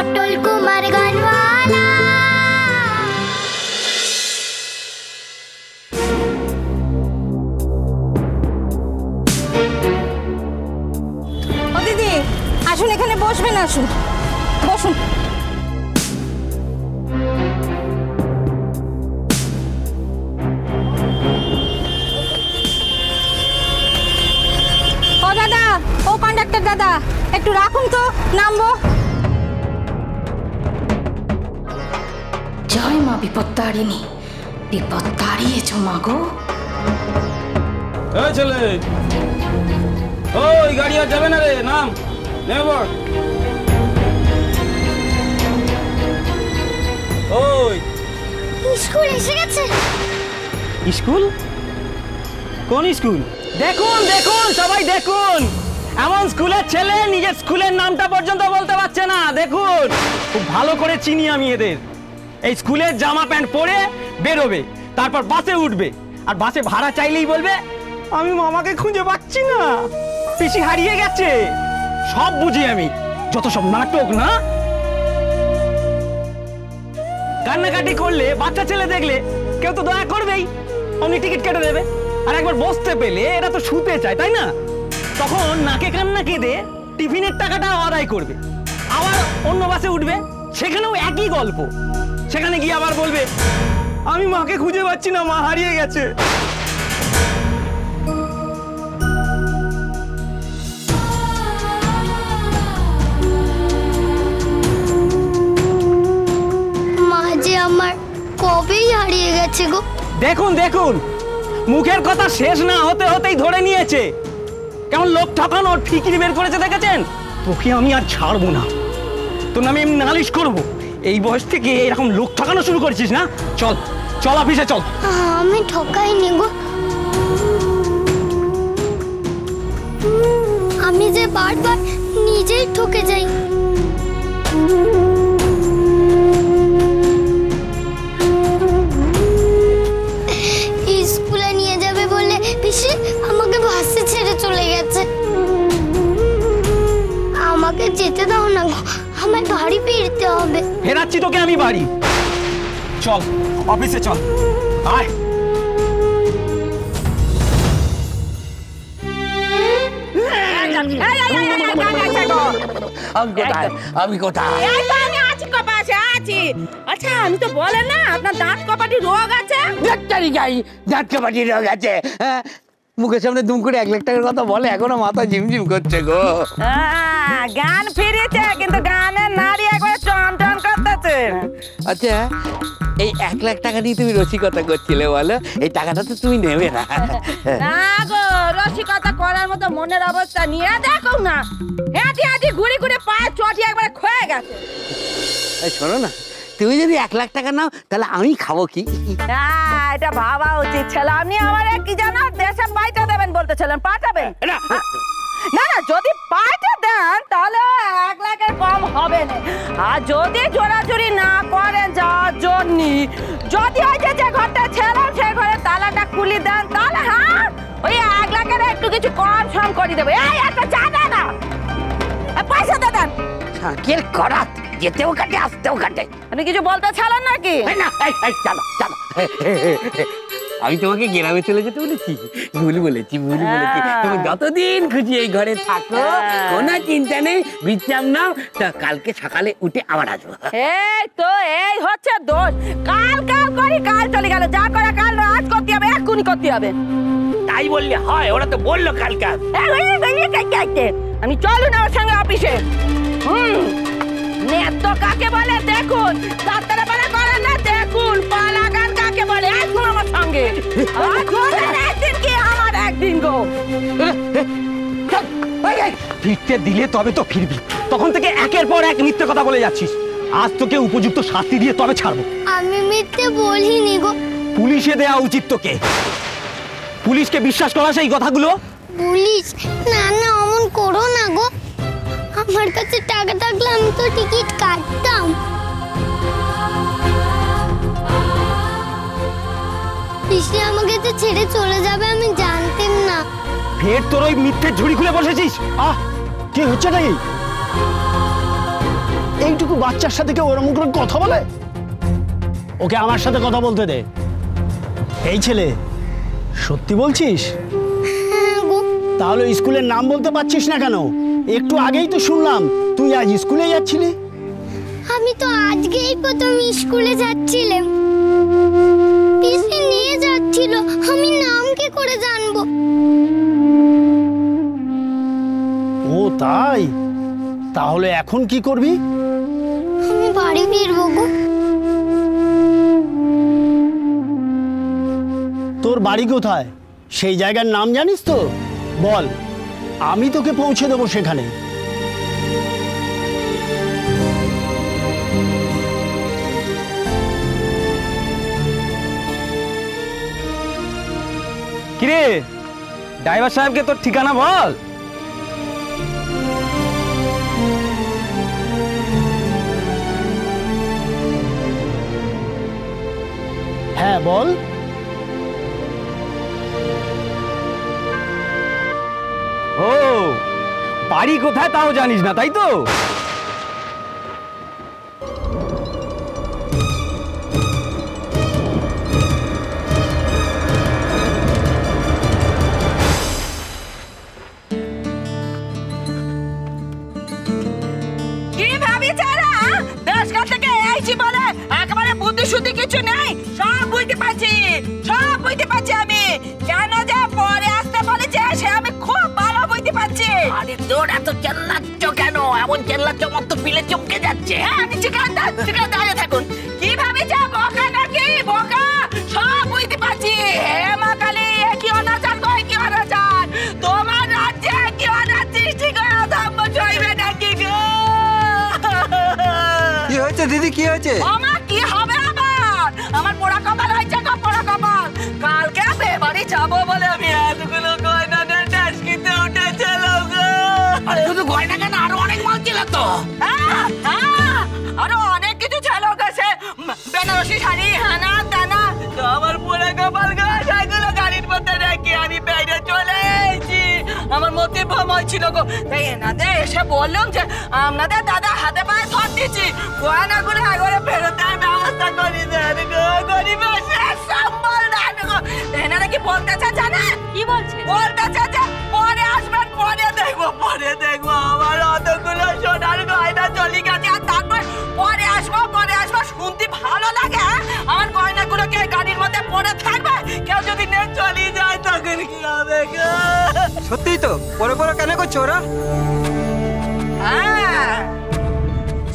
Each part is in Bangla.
অটল কুমার গানওয়ালা। ও দিদি আসুন, এখানে বসবেন, আসুন বসুন। ও দাদা, ও কন্ডাক্টর দাদা, একটু রাখুন তো, নামবো। জয় মা বিপত্তারিণী, বিপদ তাড়িয়েছ মা গো। এই ছেলে, ওই গাড়ি আর যাবে না রে, নাম নেব। ওই স্কুল এসে গেছে। স্কুল? কোন স্কুল? দেখুন দেখুন সবাই দেখুন, এমন স্কুলের ছেলে নিজের স্কুলের নামটা পর্যন্ত বলতে পারছে না। দেখুন, খুব ভালো করে চিনি আমি এদের। এই স্কুলের জামা প্যান্ট পরে বেরোবে, তারপর বাসে উঠবে, আর বাসে ভাড়া চাইলেই বলবে আমি মামাকে খুঁজে পাচ্ছি না, পিসি হারিয়ে গেছে। সব বুঝি আমি, যত সব নাটক না। কান্নাকাটি করলে, বাচ্চা ছেলে দেখলে কেউ তো দয়া করবেই, অমনি টিকিট কেটে দেবে। আর একবার বসতে পেলে এরা তো শুতে চায়, তাই না? তখন নাকে কান্না কেঁদে টিফিনের টাকাটা আদায় করবে, আবার অন্য বাসে উঠবে, সেখানেও একই গল্প। সেখানে গিয়ে আবার বলবে আমি মাকে খুঁজে পাচ্ছি না, মা হারিয়ে গেছে। মা যে আমার কবেই হারিয়ে গেছে গো। দেখুন দেখুন, মুখের কথা শেষ না হতে হতেই ধরে নিয়েছে। কেমন লোক ঠকানোর ফিকিরি বের করেছে দেখেছেন? তোকে আমি আর ছাড়বো না, তোর নামে আমি নালিশ করবো। এই বয়স থেকে এরকম লোক ঠকানো শুরু করেছিস না? চল চল অফিসে চল। আমি ঠকাইনি গো, আমি যে বারবার নিজেই ঠকে যাই। স্কুলে নিয়ে যাবে বলে পিসি আমাকে বাসে ছেড়ে চলে গেছে। আমাকে যেতে দাও না গো, আমার বাড়ি ফিরতে হবে। ফেরাচ্ছি তোকে আমি বাড়ি। চল অফিসে চল, আয়। আমি কোথায়? আচ্ছা, আমি তো বলেন না আপনার দাঁত কপাটি রোগ আছে। দাঁত কপাটি রোগ আছে? মুখের সামনে দুম করে 1 লাখ টাকার কথা বলে, এখনো মাথা ঝিমঝিম করছে গো। গান ফিরেছে, কিন্তু গানের নারী একবার টন করতেছে। আচ্ছা, এই 1 লাখ টাকা নিয়ে তুমি রসিকতা করছিলে বলো, এই টাকাটা তো তুমি নেবে না? না গো, রসিকতা করার মতো মনের অবস্থা নিয়ে দেখো না, হাঁটি ঘুরে ঘুরে পায়ে চটি একবার ক্ষয়ে গেছে। শোনো না, তুমি যদি 1 লাখ টাকা নাও তাহলে আমি খাবো কি? এটা ভাবা উচিত ছিল। আপনি আমার কি জানো, দেশে পাইটা দেবেন বলতেছিলেন, পাঠাবেন না? না, যদি পাইটা দেন তাহলে 1 লাখের কম হবে না। আর যদি জোরাজুরি না করেন যাওয়ার জন্য, যদি ওই যে ঘরটা ছেড়ে সেই ঘরের তালাটা খুলে দেন, তাহলে হ্যাঁ ওই 1 লাখের একটু কিছু কম সম করে দেবে। এই একটা চা দেন না, পয়সা দিয়ে দেন। কের করাত, যেতেও কাটে আসতেও কাটে। আপনি কিছু বলতে ছাড়েন নাকি? না, চলো চলো। আমি তোমাকে গ্রামে চলে যেতে বলেছি? ভুল বলেছি। তুমি যতদিন খুশি এই ঘরে থাকো, কোনো চিন্তা নেই, বিশ্রাম নাও, তা কালকে সকালে উঠে আবার আসবো। এই তো এই হচ্ছে দোষ, কাল করি কাল চলে গেল, যা করে কাল আজ করতে হবে, এক্ষুনি করতে হবে। তাই বললে হয়? ওরা তো বললো কালকে। আমি চলুন আমার সঙ্গে অফিসে। নেত্য কাকে বলে দেখুন, যাত্রা বলে করেন না, দেখুন পালাগান কাকে বলে। আসুন আমার সঙ্গে, একদিন কি আমার একদিন গো। ফিরতে দিলে তবে তো ফিরবি, তখন থেকে একের পর এক মিথ্যে কথা বলে যাচ্ছিস। আজ তোকে উপযুক্ত শাস্তি দিয়ে তবে ছাড়বো। আমি মিথ্যে বলিনি গো। পুলিশে দেয়া উচিত তোকে। পুলিশকে বিশ্বাস করা সেই কথাগুলো। পুলিশ? না না, অমন করো না গো। আমার কাছে টাকা থাকলে আমি তো টিকিট কাটতাম। পিসি আমাকে তো ছেড়ে চলে যাবে আমি জানতাম না। ফের তোর ওই মিথ্যে ঝুড়ি খুলে বসেছিস? কি হচ্ছে নাকি? এইটুকু বাচ্চার সাথে কেউ ওরকম করে কথা বলে? ওকে আমার সাথে কথা বলতে দে। এই ছেলে, সত্যি বলছিস? হ্যাঁ গো। তাহলে স্কুলের নাম বলতে পারছিস না কেন? একটু আগেই তো শুনলাম তুই আজ স্কুলে যাচ্ছিলি। আমি তো আজকেই প্রথম স্কুলে যাচ্ছিলাম, পিসি নিয়ে যাচ্ছিল, আমি নাম কি করে জানবো? ও তাই? তাহলে এখন কি করবি? আমি বাড়ি ফিরবো গো। তোর বাড়ি কোথায়? সেই জায়গার নাম জানিস তো? বল, আমি তোকে পৌঁছে দেবো সেখানে। কিরে ড্রাইভার সাহেবকে তোর ঠিকানা বল। হ্যাঁ বল। ও, বাড়ি কোথায় তাও জানিস না, তাই তো? কি ভাবিছারা দেশকা থেকে আইছি বলে একেবারে বুদ্ধি শুদ্ধি কিছু নেই? সব বুঝতে পারছি, সব বুঝতে পারছি আমি। কেন যে পরে আসতে বলেছে সে আমি খুব ভালো বুঝতে পারছি। আরে তোর এত চেল্লাচ্ছ কেন? এমন চেল্লাচ্ছ মত তো পিলে চমকে যাচ্ছে। হ্যাঁ, আপনি চিকেন দাঁড়িয়ে থাকুন। কি ভাবিছে বোকা নাকি? বোকা, সব বুঝতে পারছি। হে মা কালী, কি অনাচার কয়, কি অনাচার! তোমার রাজ্যে কি অনাচার সৃষ্টি করে ধর্ম চলবে নাকি গো? কি হয়েছে দিদি, কি হয়েছে? আমার কি হবে আবার? আমার পোড়া কপাল হয়েছে গো, পোড়া কপাল। কালকে বেবাড়ি যাবো বলে আমি এতগুলো গয়না ড্যাশ কিনতে উঠেছিলাম গো। আরে শুধু গয়না কেন, আরো অনেক মাল ছিল তো। আরো অনেক কিছু ছিল গেছে, বেনারসি শাড়ি, হানা টানা। তো আমার পোড়া কপাল গো, সেগুলো গাড়ির মধ্যে রেখে আমি বাইরে চলে এসেছি। আমার মধ্যে ভয় ছিল গো, তাই এনাদের এসে বললাম যে আপনাদের দাদা হাতে পায়ে ধর দিচ্ছি, গয়নাগুলো একবারে ফেরত দেওয়ার ব্যবস্থা করে দেন গো। গরিবের শেষ সম্বল দেন গো। এনারা কি বলতেছে জানেন? কি বলছে? বলতেছে যে পরে আসবেন, পরে দেখবো, পরে দেখবো। আমার অতগুলো সোনার গয়না চলে গেছে, আর তারপর পরে আসবো, পরে আসবো শুনতে ভালো লাগে। আমার গয়নাগুলোকে গাড়ির মধ্যে পড়ে থাকবে, কেউ যদি নিয়ে চলে যায় তখন কি হবে গো? সত্যিই তো, পরে পরে কেন করছো ওরা? হ্যাঁ,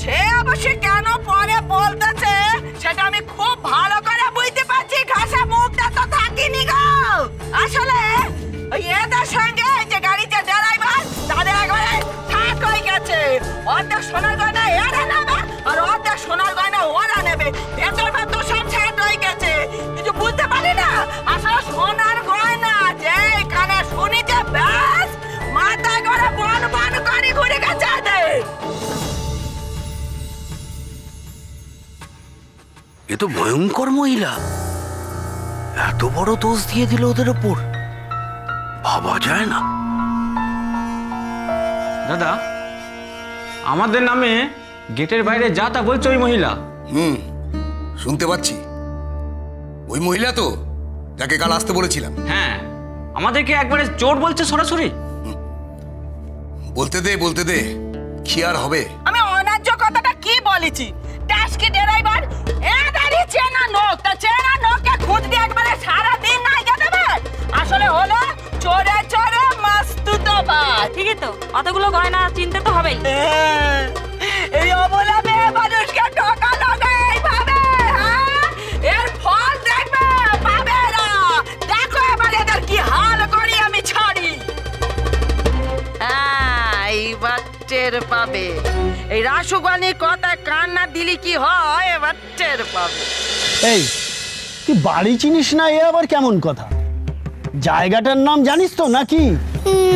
সে অবশ্যই কেন পরে বলতেছে সেটা আমি খুব ভালো করে বুঝতে পারছি। ঘাসা মুখটা তো থাকিনি গো। আসলে ওই এদের সঙ্গে যে গাড়িতে ড্রাইভার, তাদের একবারে ঠাক হয়ে গেছে। অর্ধেক সোনার গয়না এরা নেবে, আর অর্ধেক সোনার গয়না ওরা নেবে। ভেতর ভেতর সব ছেদ হয়ে গেছে, কিছু বুঝতে পারি না। আসলে সোনার গয়না যে কানে শুনিছে, ব্যাস মাথায় করে বন বন করে ঘুরে গেছে এদের। এ তো ভয়ঙ্কর মহিলা, এত বড় দোষ দিয়ে দিল ওদের ওপর, ভাবা যায় না। দাদা, আমাদের নামে গেটের বাইরে যা তা বলছে ওই মহিলা। শুনতে পাচ্ছি। ওই মহিলা তো যাকে কাল আসতে বলেছিলাম। হ্যাঁ, আমাদেরকে একবারে চোর বলছে সরাসরি। বলতে দে কি আর হবে। আমি অন্যায্য কথাটা কি বলেছি? ট্যাক্সি ড্রাইভার এদারি চেনা লোক, তা চেনা লোককে খুঁজ দিয়ে একবারে সারা দিন নাই যাবে। আসলে হলো চোরে চোরে মাস্তুতবাজ। ঠিকই তো, অতগুলো গয়না চিনতে তো হবেই। এই অবলা মেয়ে মানুষকে টাকা লাগায় এইভাবে, হ্যাঁ? এর ফল দেখবে পাবে না। দেখো এবার এদের কি হাল করি আমি ছাড়ি। এইবার টের পাবে। এই রাসুগানির কথা কান না দিলি কি হয়, এবার টের পাবে। এই, তুই বাড়ি চিনিস না, এ আবার কেমন কথা? জায়গাটার নাম জানিস তো নাকি?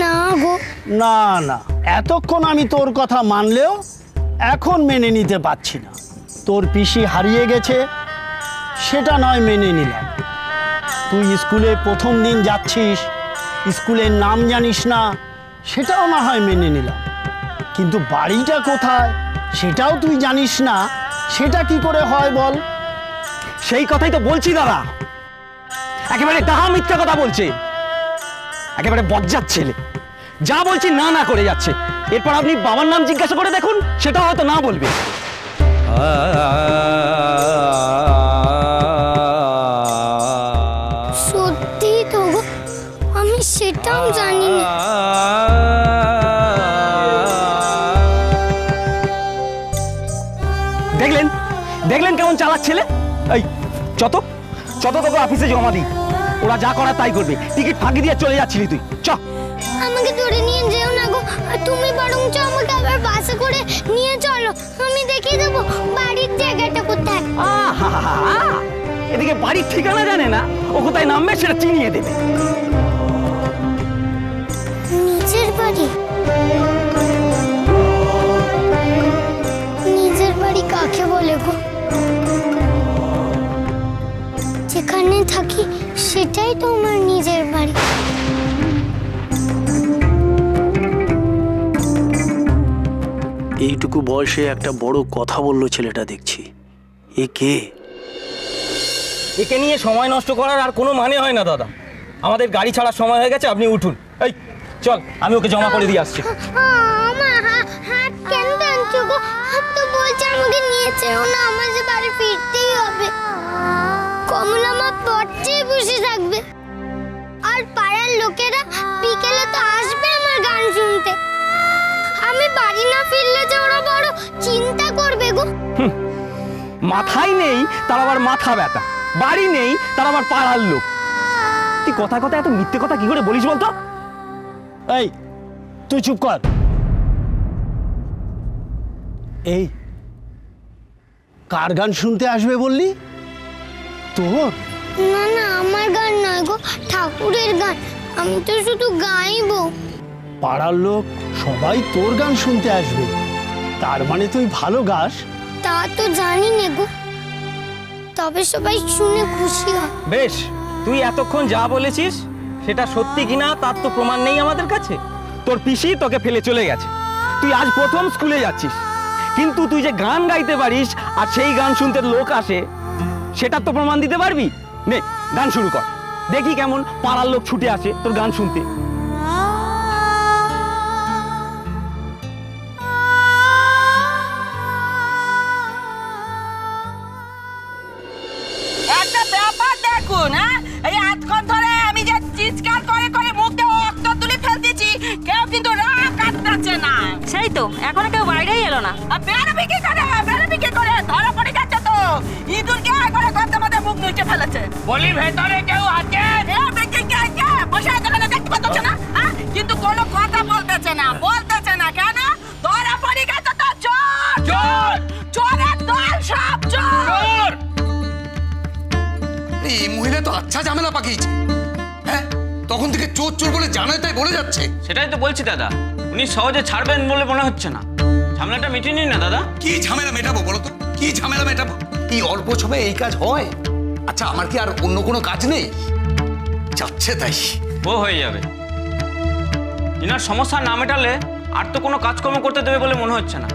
না গো। না না, এতক্ষণ আমি তোর কথা মানলেও এখন মেনে নিতে পারছি না। তোর পিসি হারিয়ে গেছে, সেটা নয় মেনে নিলাম। তুই স্কুলে প্রথম দিন যাচ্ছিস, স্কুলের নাম জানিস না, সেটাও না হয় মেনে নিলাম। কিন্তু বাড়িটা কোথায় সেটাও তুই জানিস না, সেটা কি করে হয় বল? সেই কথাই তো বলছি দাদা, একেবারে ডাহা মিথ্যা কথা বলছে, একেবারে বজ্জাত ছেলে। যা বলছি না না করে যাচ্ছে। এরপর আপনি বাবার নাম জিজ্ঞাসা করে দেখুন, সেটা হয়তো না বলবে। সত্যি তো গো, আমি সেটাও জানি না। দেখলেন দেখলেন কেমন চালাক ছেলে। এই যত তোকে অফিসে জমা দিই, ওরা যা করার তাই করবে। টিকিট ফাঁকি দিয়ে চলে যাচ্ছিলি তুই, চ। আমাকে ধরে নিয়ে যেও না গো, আর তুমি বরঞ্চ আমাকে আবার বাসে করে নিয়ে চলো, আমি দেখিয়ে দেবো বাড়ির জায়গাটা কোথায়। এদিকে বাড়ির ঠিকানা জানে না, ও কোথায় নামবে সেটা চিনিয়ে দেবে। নিজের বাড়ি? নিজের বাড়ি কাকে বলে গো? যেখানে থাকি সেটাই তো আমার নিজের বাড়ি। এইটুকু বয়সে একটা বড় কথা বললো ছেলেটা, দেখছি। এ কে? একে নিয়ে সময় নষ্ট করার আর কোনো মানে হয় না দাদা। আমাদের গাড়ি ছাড়ার সময় হয়ে গেছে, আপনি উঠুন। এই চল, আমি ওকে জমা করে দিয়ে আসছি। আমার হাত কেন টানছো গো? হাত তো বলছে আমাকে নিয়ে যেও না, আমার যে বাড়ি ফিরতেই হবে। কমলা মা পড়তেই বসে থাকবে, আর পাড়ার লোকেরা বিকেলে তো আসবে আমার গান শুনতে। আমি বাড়ি না ফিরলে যে ওরা বড় চিন্তা করবে গো। মাথায় নেই তার আবার মাথা ব্যথা, বাড়ি নেই তার আবার পাড়ার লোক। তুই কথা এত মিথ্যে কথা কি করে বলিস বলতো? এই তুই চুপ কর। এই কার গান শুনতে আসবে বললি? তোর? না না, আমার গান নয় গো, ঠাকুরের গান। আমি তো শুধু গাইবো। পাড়ার লোক সবাই তোর গান শুনতে আসবে, তার মানে তুই ভালো গাস? তা তো জানি না গো, তবে সবাই শুনে খুশি হয়। বেশ, তুই এতক্ষণ যা বলেছিস সেটা সত্যি কিনা তার তো প্রমাণ নেই আমাদের কাছে। তোর পিসি তোকে ফেলে চলে গেছে, তুই আজ প্রথম স্কুলে যাচ্ছিস, কিন্তু তুই যে গান গাইতে পারিস আর সেই গান শুনতে লোক আসে, সেটা তো প্রমাণ দিতে পারবি? নে গান শুরু কর, দেখি কেমন পাড়ার লোক ছুটে আসে তোর গান শুনতে। একটা ব্যাপার দেখুন, হ্যাঁ, এই এতক্ষণ ধরে আমি যে চিৎকার করে করে মুখ দিয়ে রক্ত তুলে ফেলতেছি, কেউ কিন্তু রাগ কাটতেছে না। সেই তো, এখনো কেউ বাইরেই এলো না। আর বেরোবি কি করে? ধরা পড়ে যাচ্ছে তো। ইঁদুরকে করে গর্তের মধ্যে মুখ নুচে ফেলেছে। বলি ভেতরে কেউ আছে? বসে আছে কেন, দেখতে পাচ্ছ না? কিন্তু কোনো কথা বলতেছে না কেন? ধরা পড়ে গেছে তো। চোর, চোরের দল, সব চোর। এই মহিলা তো আচ্ছা ঝামেলা পাকিয়েছে। হ্যাঁ, তখন থেকে চোর চোর বলে জানায় তাই বলে যাচ্ছে। সেটাই তো বলছি দাদা, উনি সহজে ছাড়বেন বলে মনে হচ্ছে না। ঝামেলাটা মিটিয়ে নিন না দাদা। কি ঝামেলা মেটাবো বলো তো? কি ঝামেলা মেটাবো? এই অল্প সময়ে এই কাজ হয়? আচ্ছা, আমার কি আর অন্য কোনো কাজ নেই? যাচ্ছে তাই ও হয়ে যাবে। ইনার সমস্যা না মেটালে আর তো কোনো কাজকর্ম করতে দেবে বলে মনে হচ্ছে না।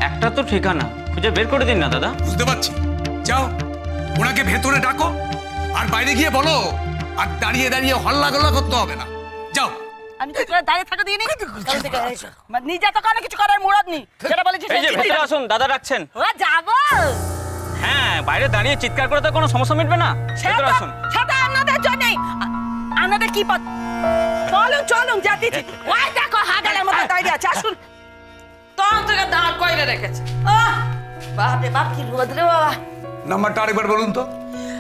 একটা তো ঠিকানা খুঁজে বের করে দিন না দাদা। বুঝতে পারছি, যাও ওনাকে ভেতরে ডাকো, আর বাইরে গিয়ে বলো আর দাঁড়িয়ে দাঁড়িয়ে হল্লা গল্লা করতে হবে না। যাও। আমি কি করে দাঁড়িয়ে থাকা দিইনি? নিজে তো কোনো কিছু করার মুরাদ নেই, যেটা বলেছিস। এই যে ভেতরে আসুন, দাদা রাখছেন। ও যাবো? হ্যাঁ, বাইরে দাঁড়িয়ে চিৎকার করে তো কোনো সমস্যা মিটবে না। ভেতরে আসুন। সেটা আপনাদের জন্যই। আপনাদের কি পথ? চলুন যাচ্ছি। ওই দেখো হাগালের মতো দাঁড়িয়ে আছে, আসুন। তখন থেকে দাঁড় কইরে রেখেছে। বাপ রে বাপ, কি রোদ রে বাবা। নাম্বারটা আরেকবার বলুন তো।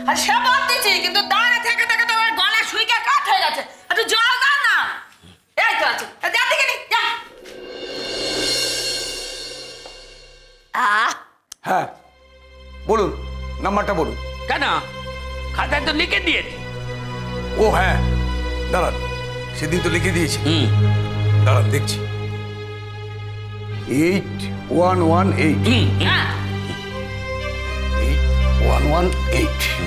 আর সে বলতেছি, কিন্তু দাঁড়িয়ে থেকে থেকে তো ওর গলা শুইকে কাট হয়ে গেছে। একটু জল দাও না। এই তো আছে, যা দিকে নি, যা। হ্যাঁ বলুন, নাম্বারটা বলুন। কেন, খাতায় তো লিখে দিয়েছি। ও হ্যাঁ, দাঁড়ান, সেদিন তো লিখে দিয়েছি। দাঁড়ান দেখছি। 8118 8118।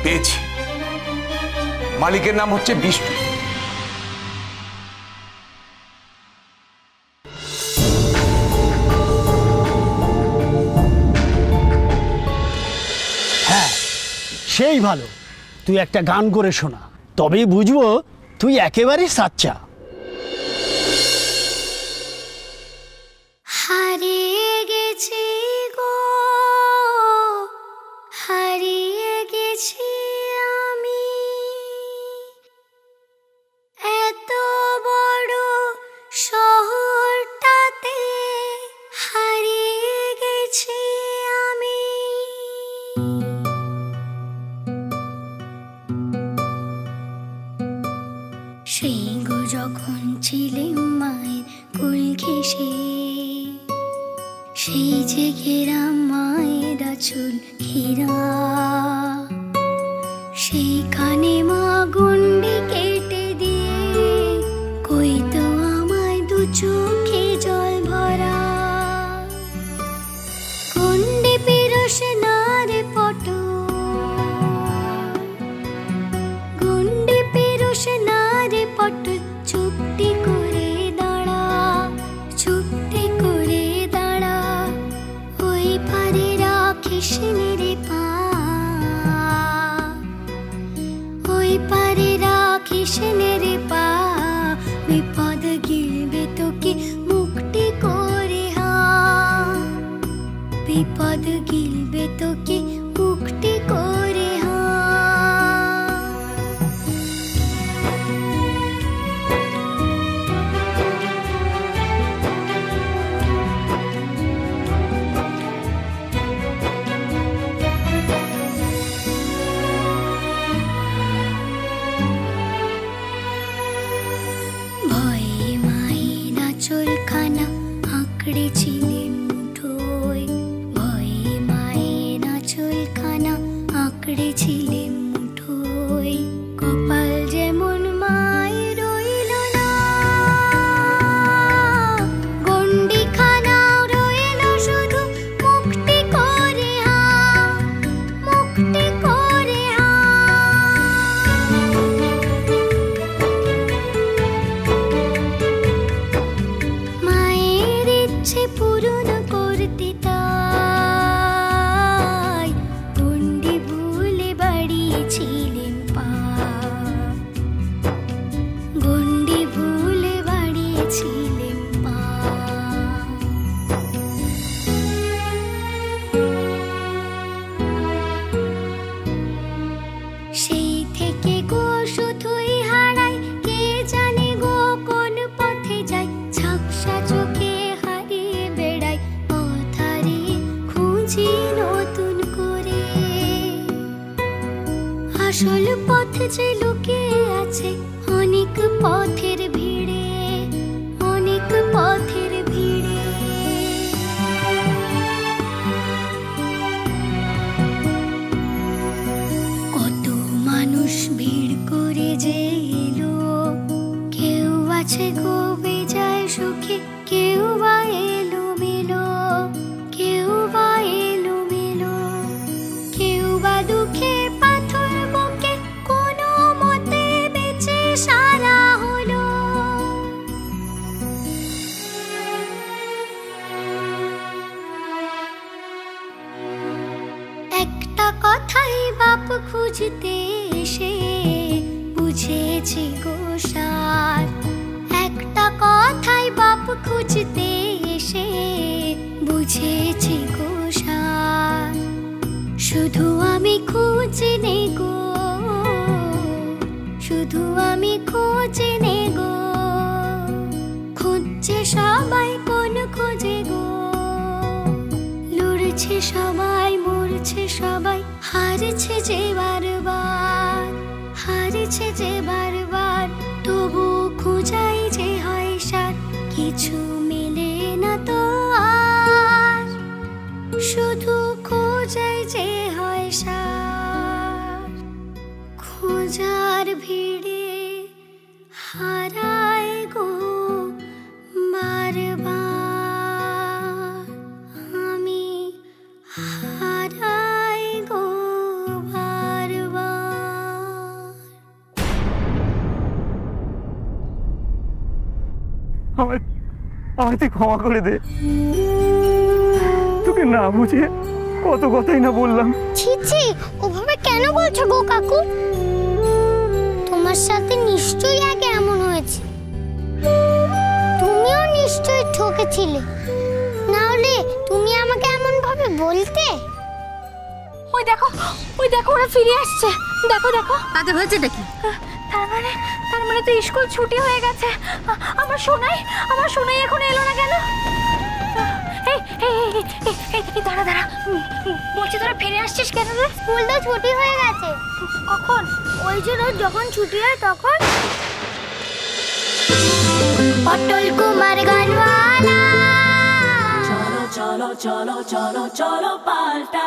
পেয়েছি। মালিকের নাম হচ্ছে বিষ্ণু। হ্যাঁ, সেই ভালো। তুই একটা গান করে শোনা, তবেই বুঝবো তুই একেবারে সাচ্চা। হারিয়ে গেছি গো, হারিয়ে গেছি আমি, এত বড় শহরটাতে হারিয়ে গেছি আমি। সেই গো যখন ছিলেন মায়ের কুল ঘেঁষে, সেই যে ঘেরা মায়ের আঁচল ঘেরা, সেইখানে মা গন্ডি কেটে দিয়ে কইতো আমায় দু চোখে জল ভরা। গন্ডি পেরোস না রে পট, গন্ডি পেরোস না রে পট, চুপটি করে দাঁড়া, চুপটি করে দাঁড়া, ওই পারে রাখিস রে পা, ওই পারে রাখিস রে পা, বিপদ গিলবে তোকে মুক্তি করে হা, বিপদ গিলবে তোকে মুক্তি করে হা। ভয়ে মায়ের আঁচলখানা আঁকড়ে ছিলেন মুঠোয়, ভয়ে মায়ের আঁচলখানা আঁকড়ে ছিলেন মুঠোয়, কপাল যেমন মায়ের রইল না, গন্ডিখানাও রইল শুধু মুক্তি করে হা, মুক্তি করে হা। মায়ের ইচ্ছে পূরণ করতে তাই গন্ডি ভুলে বাড়িয়েছিলেন পা, গন্ডি ভুলে বাড়িয়েছিলেন পা। সেই থেকে গো শুধুই হারাই, কে জানে গো কোন পথে যাই, ঝাপসা চোখে হারিয়ে বেড়াই, পথ হারিয়ে খুঁজি নতুন করে। আসল পথ যে লুকিয়ে আছে অনেক পথের ভিড়ে, অনেক পথের ভিড়ে। কত মানুষ ভিড় করে যে এলো, কেউ আছে গো বেজায় সুখে, কেউ বা এলো মেলো, কেউ বা এলো মেলো, কেউ বা দুঃখে পাথর বুকে কোনো মতে বেঁচে সারা হলো। একটা কথাই বাপ খুঁজতে এসে বুঝেছি গো সার, একটা কথাই বাপ খুঁজতে এসে বুঝেছি গো সার। শুধু আমি খুঁজে নে গো, শুধু আমি খুঁজে নে গো, খুঁজছে সবাই কোন খোঁজে গো, লড়ছে সবাই মরছে সবাই, হারছে যে বারবার, হারছে যে বারবার, তবু খোঁজাই যে হয় সার, কিছু মেলে না তো আর, শুধু খোঁজাই যে হয় সার। খোঁজার ভিড়ে হারায় গো বারবার, আমি হারাই গো বারবার। আমায় তুই ক্ষমা করে দে। তোকে না বুঝে কত কথাই না বললাম। ছি ছি, ওভাবে কেন বলছো গো কাকু? তোমার সাথে নিশ্চয়ই আগে এমন হয়েছে। তুমিও নিশ্চয়ই ঠকেছিলে, না হলে তুমি আমাকে এমন ভাবে বলতে? ওই দেখো ওরা ফিরে আসছে। দেখো দেখো তাদের হয়েছেটা কি? তার মানে তো স্কুল ছুটি হয়ে গেছে। আমার সোনাই এখন এলো না কেন? এই দাঁড়া বলছি, তোরা ফিরে আসছিস কেন রে? স্কুল তো ছুটি হয়ে গেছে। কখন? ওই জন্য যখন ছুটি হয় তখন। পটল কুমার গানওয়ালা। চলো চলো চলো চলো চলো পাল্টা